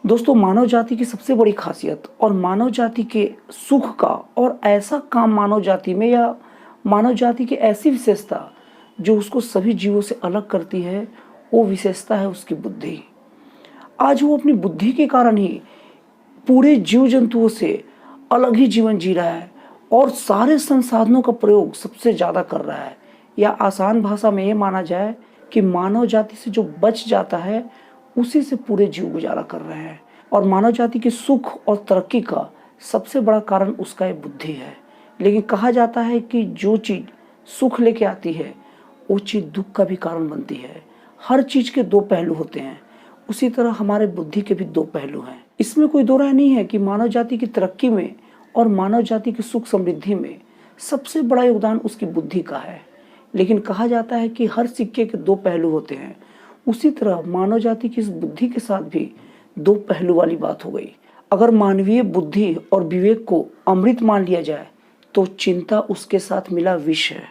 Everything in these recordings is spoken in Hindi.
दोस्तों, मानव जाति की सबसे बड़ी खासियत और मानव जाति के सुख का और ऐसा काम मानव जाति में या मानव जाति की ऐसी विशेषता जो उसको सभी जीवों से अलग करती है, वो विशेषता है उसकी बुद्धि। आज वो अपनी बुद्धि के कारण ही पूरे जीव जंतुओं से अलग ही जीवन जी रहा है और सारे संसाधनों का प्रयोग सबसे ज़्यादा कर रहा है। या आसान भाषा में ये माना जाए कि मानव जाति से जो बच जाता है उसी से पूरे जीव गुजारा कर रहे हैं। और मानव जाति के सुख और तरक्की का सबसे बड़ा कारण उसका ये बुद्धि है। लेकिन कहा जाता है कि जो चीज़ सुख लेके आती है वो चीज़ दुख का भी कारण बनती है। हर चीज़ के दो पहलू होते हैं, उसी तरह हमारे बुद्धि के भी दो पहलू हैं। इसमें कोई दो राय नहीं है कि मानव जाति की तरक्की में और मानव जाति की सुख समृद्धि में सबसे बड़ा योगदान उसकी बुद्धि का है। लेकिन कहा जाता है कि हर सिक्के के दो पहलू होते हैं, उसी तरह मानव जाति की इस बुद्धि के साथ भी दो पहलू वाली बात हो गई। अगर मानवीय बुद्धि और विवेक को अमृत मान लिया जाए तो चिंता उसके साथ मिला विष है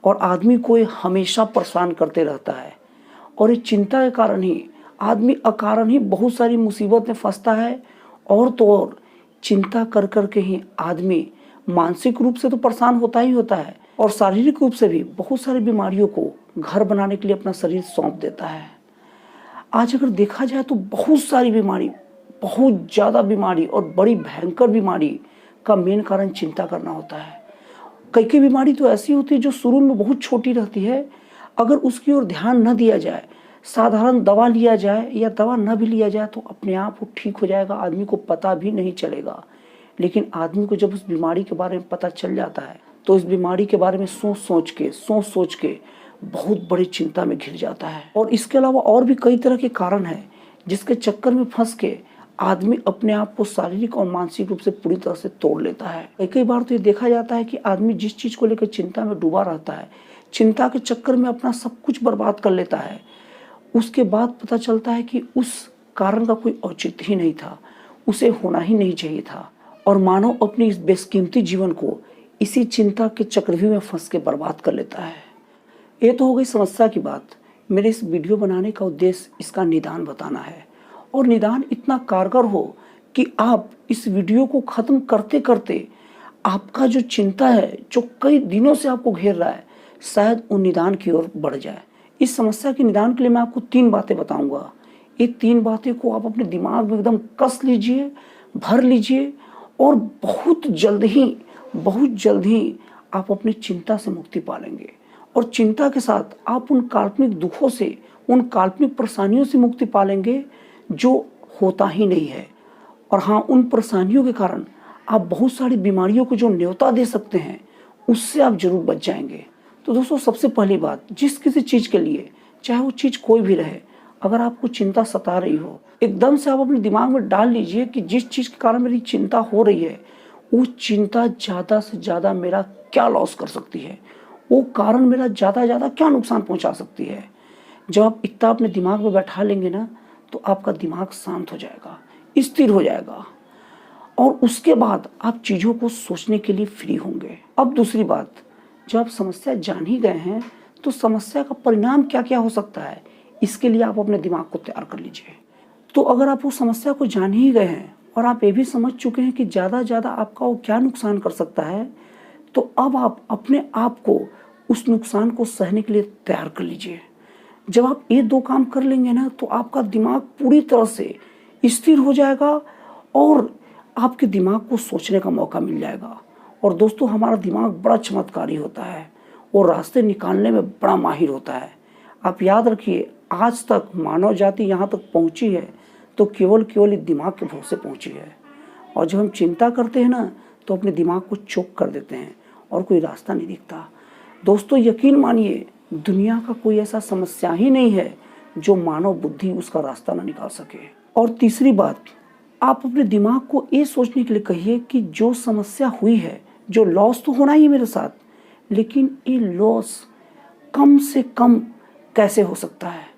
और आदमी को ये हमेशा परेशान करते रहता है। और इस चिंता के कारण ही आदमी अकारण ही बहुत सारी मुसीबत में फंसता है। और तो और चिंता कर कर के ही आदमी मानसिक रूप से तो परेशान होता ही होता है और शारीरिक रूप से भी बहुत सारी बीमारियों को घर बनाने के लिए अपना शरीर सौंप देता है। आज अगर देखा जाए तो बहुत सारी बीमारी, बहुत ज़्यादा बीमारी और बड़ी भयंकर बीमारी का मेन कारण चिंता करना होता है। कई बीमारी तो ऐसी होती है जो शुरू में बहुत छोटी रहती है, अगर उसकी ओर ध्यान न दिया जाए, साधारण दवा लिया जाए या दवा न भी लिया जाए तो अपने आप वो ठीक हो जाएगा, आदमी को पता भी नहीं चलेगा। लेकिन आदमी को जब उस बीमारी के बारे में पता चल जाता है तो इस बीमारी के बारे में सोच सोच के बहुत बड़ी चिंता में घिर जाता है। और इसके अलावा और भी कई तरह के कारण हैं जिसके चक्कर में फंस के आदमी अपने आप को शारीरिक और मानसिक रूप से पूरी तरह से तोड़ लेता है। कई बार तो ये देखा जाता है कि आदमी जिस चीज़ को लेकर चिंता में डूबा रहता है, चिंता के चक्कर में अपना सब कुछ बर्बाद कर लेता है। उसके बाद पता चलता है कि उस कारण का कोई औचित्य ही नहीं था, उसे होना ही नहीं चाहिए था। और मानव अपनी इस बेशकीमती जीवन को इसी चिंता के चक्रव्यूह में फंस के बर्बाद कर लेता है। ये तो हो गई समस्या की बात। मेरे इस वीडियो बनाने का उद्देश्य इसका निदान बताना है और निदान इतना कारगर हो कि आप इस वीडियो को ख़त्म करते करते आपका जो चिंता है, जो कई दिनों से आपको घेर रहा है, शायद उन निदान की ओर बढ़ जाए। इस समस्या के निदान के लिए मैं आपको 3 बातें बताऊंगा। ये 3 बातें को आप अपने दिमाग में एकदम कस लीजिए, भर लीजिए और बहुत जल्द ही आप अपनी चिंता से मुक्ति पा लेंगे। और चिंता के साथ आप उन काल्पनिक दुखों से, उन काल्पनिक परेशानियों से मुक्ति पा लेंगे जो होता ही नहीं है। और हाँ, उन परेशानियों के कारण आप बहुत सारी बीमारियों को जो न्योता दे सकते हैं उससे आप जरूर बच जाएंगे। तो दोस्तों, सबसे पहली बात, जिस किसी चीज़ के लिए, चाहे वो चीज़ कोई भी रहे, अगर आपको चिंता सता रही हो, एकदम से आप अपने दिमाग में डाल लीजिए कि जिस चीज़ के कारण मेरी चिंता हो रही है वो चिंता ज़्यादा से ज़्यादा मेरा क्या लॉस कर सकती है, वो कारण मेरा ज़्यादा ज़्यादा क्या नुकसान पहुंचा सकती है। जब आप इतना अपने दिमाग में बैठा लेंगे ना तो आपका दिमाग शांत हो जाएगा, स्थिर हो जाएगा और उसके बाद आप चीज़ों को सोचने के लिए फ्री होंगे। अब दूसरी बात, जब आप समस्या जान ही गए हैं तो समस्या का परिणाम क्या क्या हो सकता है इसके लिए आप अपने दिमाग को तैयार कर लीजिए। तो अगर आप उस समस्या को जान ही गए हैं और आप ये भी समझ चुके हैं कि ज़्यादा ज़्यादा आपका वो क्या नुकसान कर सकता है, तो अब आप अपने आप को उस नुकसान को सहने के लिए तैयार कर लीजिए। जब आप ये 2 काम कर लेंगे ना तो आपका दिमाग पूरी तरह से स्थिर हो जाएगा और आपके दिमाग को सोचने का मौका मिल जाएगा। और दोस्तों, हमारा दिमाग बड़ा चमत्कारी होता है और रास्ते निकालने में बड़ा माहिर होता है। आप याद रखिए, आज तक मानव जाति यहाँ तक पहुँची है तो केवल इस दिमाग के भरोसे पहुँची है। और जब हम चिंता करते हैं ना तो अपने दिमाग को चोक कर देते हैं और कोई रास्ता नहीं दिखता। दोस्तों, यकीन मानिए, दुनिया का कोई ऐसा समस्या ही नहीं है जो मानव बुद्धि उसका रास्ता ना निकाल सके। और तीसरी बात, आप अपने दिमाग को ये सोचने के लिए कहिए कि जो समस्या हुई है, जो लॉस तो होना ही है मेरे साथ, लेकिन ये लॉस कम से कम कैसे हो सकता है।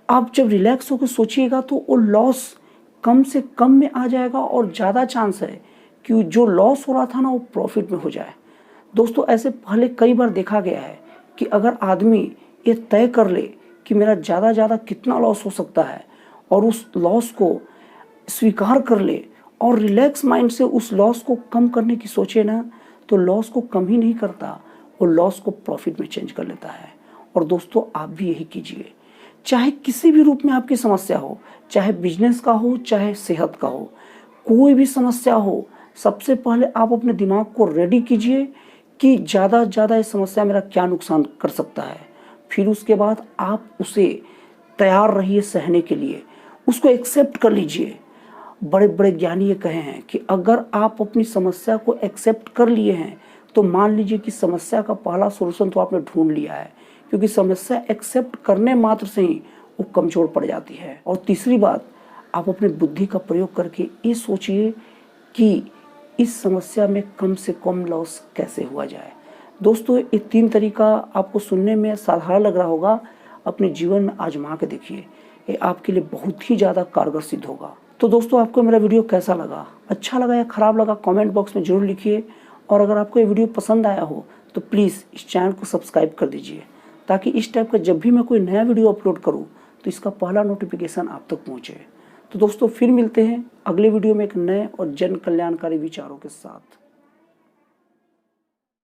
आप जब रिलैक्स होकर सोचिएगा तो वो लॉस कम से कम में आ जाएगा और ज़्यादा चांस है कि जो लॉस हो रहा था ना वो प्रॉफिट में हो जाए। दोस्तों, ऐसे पहले कई बार देखा गया है कि अगर आदमी ये तय कर ले कि मेरा ज़्यादा कितना लॉस हो सकता है और उस लॉस को स्वीकार कर ले और रिलैक्स माइंड से उस लॉस को कम करने की सोचे ना, तो लॉस को कम ही नहीं करता, वो लॉस को प्रॉफिट में चेंज कर लेता है। और दोस्तों आप भी यही कीजिए, चाहे किसी भी रूप में आपकी समस्या हो, चाहे बिजनेस का हो, चाहे सेहत का हो, कोई भी समस्या हो, सबसे पहले आप अपने दिमाग को रेडी कीजिए कि ज़्यादा से ज़्यादा इस समस्या मेरा क्या नुकसान कर सकता है। फिर उसके बाद आप उसे तैयार रहिए सहने के लिए, उसको एक्सेप्ट कर लीजिए। बड़े बड़े ज्ञानी ये कहे हैं कि अगर आप अपनी समस्या को एक्सेप्ट कर लिए हैं तो मान लीजिए कि समस्या का पहला सोल्यूशन तो आपने ढूंढ लिया है, क्योंकि समस्या एक्सेप्ट करने मात्र से ही वो कमज़ोर पड़ जाती है। और तीसरी बात, आप अपनी बुद्धि का प्रयोग करके ये सोचिए कि इस समस्या में कम से कम लॉस कैसे हुआ जाए। दोस्तों ये 3 तरीका आपको सुनने में साधारण लग रहा होगा, अपने जीवन में आजमा के देखिए, ये आपके लिए बहुत ही ज़्यादा कारगर सिद्ध होगा। तो दोस्तों आपको मेरा वीडियो कैसा लगा, अच्छा लगा या ख़राब लगा, कमेंट बॉक्स में ज़रूर लिखिए। और अगर आपको ये वीडियो पसंद आया हो तो प्लीज़ इस चैनल को सब्सक्राइब कर दीजिए, ताकि इस टाइप का जब भी मैं कोई नया वीडियो अपलोड करूं तो इसका पहला नोटिफिकेशन आप तक पहुंचे। तो दोस्तों फिर मिलते हैं अगले वीडियो में एक नए और जन कल्याणकारी विचारों के साथ।